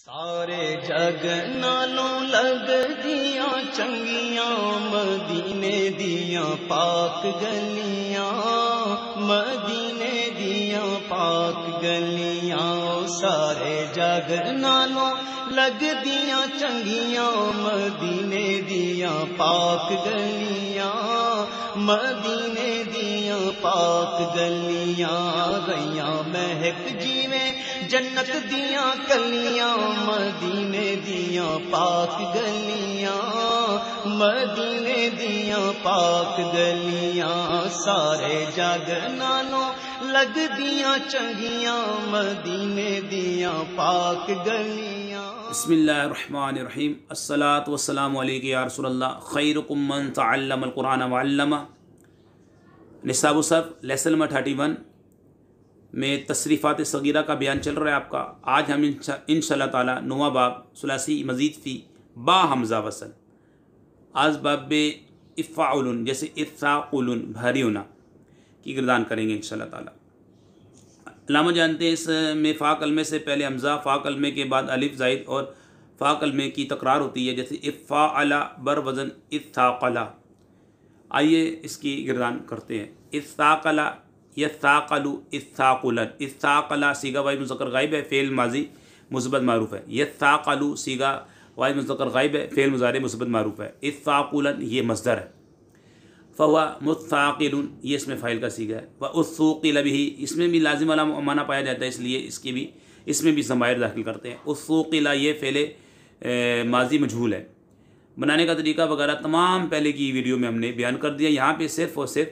सारे जग नालों लगदियां चंगियां मदीने दियां पाक गलियां, मदीने दियां पाक गलियां। सारे जग नालों लगदियां चंगियां मदीने दियां पाक गलियां, मदीने दियां पाक गलियां। गईयां महक जिवें जन्नत दियां कलियां मदीने दियां पाक गलियां, मदीने दियां पाक गलियां। सारे जग नालों लगदियां चंगियां मदीने दियां पाक गलियां। बिस्मिल्लाहिर्रहमानिर्रहीम। अस्सलातु वस्सलामु अलैका या रसूलल्लाह खैरुकुम मन तअल्लमल कुरान व अल्लमा। निसाब सर्फ लेसन नंबर 31 में तसरीफ़ात सगीरा का बयान चल रहा है आपका। आज हम इंशाअल्लाह ताला नौवां बाब सुलासी मज़ीद फ़ी बा हमज़ा वसल आज बाब इफ़ाउलन जैसे इफ़ाउलन भारी होना की गिरदान करेंगे इंशाअल्लाह ताला। अलामा जानते हैं इसमें फ़ा कलमे से पहले हमज़ा, फ़ा कलमे के बाद अलिफ ज़ाइद और फ़ा कलमे की तकरार होती है, जैसे इफ़ाअला बर वज़न इत्ताक़ला। आइए इसकी गिरदान करते हैं। इत्ताक़ला यत्ताक़लु इत्ताक़ुलन। इत्ताक़ला सीगा वाहिद मुज़क्कर गायब है, फ़ेल माजी मुस्बत मारूफ है। यत्ताक़लु सीगा वाहिद मुज़क्कर गायब है, फ़ेल मुज़ारे मुस्बत मारूफ है। इत्ताक़ुलन ये मस्दर है। फ़हुवा मुत्ताक़िलुन ये इसमें फ़ाइल का सीगा है। व उस्सूक़िल बिही इसमें भी लाजिम वाला माना पाया जाता है, इसलिए इसमें भी ज़माइर दाखिल करते हैं। उस्सूक़िला ये फ़ेले माजी मजहूल है। बनाने का तरीका वगैरह तमाम पहले की वीडियो में हमने बयान कर दिया। यहाँ पे सिर्फ़ और सिर्फ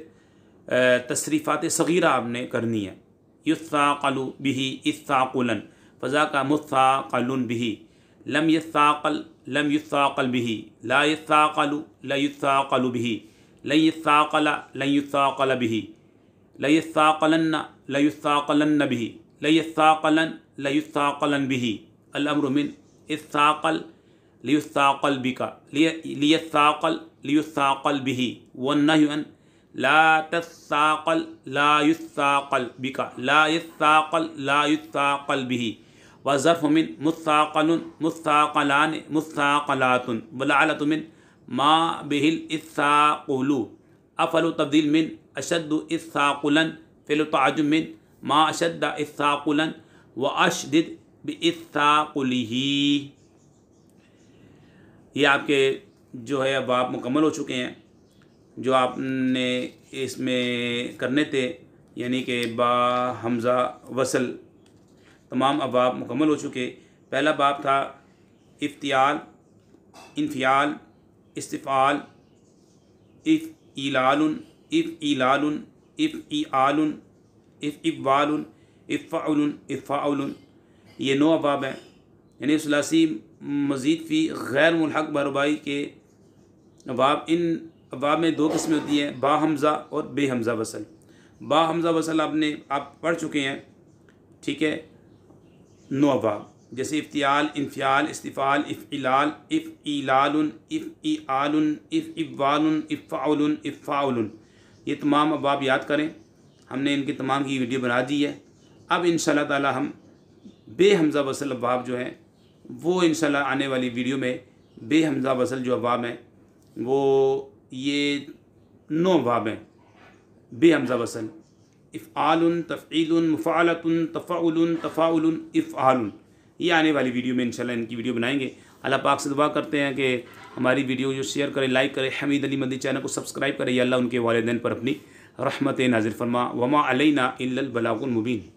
तसरीफ़ात सगीरा आपने करनी है। युस्ताक़लु बिही इस्ताक़ुलन फ़ज़ा का मुस्ताक़लुन बिही। लम युस्ताक़ल लम युस्ताक़ल बिही। ला युस्ताक़लु ला युस्ताक़लु बिही। लन युस्ताक़ला लन युस्ताक़ल बिही। ला युस्ताक़लन्न ला युस्ताक़लन्न बिही। ला युस्ताक़लन ला युस्ताक़लन बिही। अल अम्रु मिन इस्ताक़ल लियुस्ताक़ल बिका लियस्ताक़ल लियुस्ताक़ल बिही। वन्नहयु अन ला तस्ताक़ल ला युस्ताक़ल बिका ला युस्ताक़ल ला युस्ताक़ल बिही। व ज़र्फ़ु मिन मुस्ताक़लुन मुस्ताक़लान मुस्ताक़लातुन वलअलतु मिन मा बिहिल इस्ताक़ुलु। अफ़लु तब्दील मिन अशद्दु इस्ताक़ुलन फ़िल तअज्जुब मिन मा अशद्द इस्ताक़ुलन व अशदिद बिइस्ताक़ुलिही। ये आपके जो है अबाब मुकम्मल हो चुके हैं जो आपने इसमें करने थे, यानी कि बा हमज़ा वसल तमाम अबाब मुकम्मल हो चुके। पहला बाब था इफ्तियाल, इन्फियाल, इस्तिफ़ाल, इफ़इलालुन, इफ़इलालुन, इफ़इआलुन, इफ़इवालुन, इफ़ाउलुन, इफ़ाउलुन। ये 9 अबाब हैं। यानी सुलासी मज़ीद फ़ी गैर मुल्हक़ बरुबाई के अबाब। इन अबाब में 2 किस्में होती हैं, बा हमज़ा और बे हमज़ा वसल। बा हमज़ा वसल आप पढ़ चुके हैं, ठीक है। 9 अबाब जैसे इफ्तियाल, इन्फियाल, इस्तिफ़ाल, इफ़इलाल, इफ़इलालुन, इफ़इआलुन, इफ़इवालुन, इफ़ाउलुन, इफ़ाउलुन। ये तमाम अबाब याद करें। हमने इनकी तमाम की वीडियो बना दी है। अब इंशाअल्लाह ताला हम बे हमज़ा वसल अबाब जो हैं वो इंशाअल्लाह आने वाली वीडियो में बे हमज़ा वसल जो अबाब हैं वो ये 9 अबाब हैं। बे हमज़ा वसल इफ़आलुन, तफ़ईलुन, मुफ़ाअलतुन, तफ़ाउलुन, तफ़ाउलुन, इफ़आलुन। ये आने वाली वीडियो में इंशाअल्लाह इनकी वीडियो बनाएंगे। अल्लाह पाक से दुआ करते हैं कि हमारी वीडियो जो शेयर करें, लाइक करें। हमीद अली मदनी चैनल को सब्सक्राइब करें। या अल्लाह उनके वालिदैन पर अपनी रहमत नाज़िल फरमा। वमा अलैना इल्लल बलागुल मुबीन।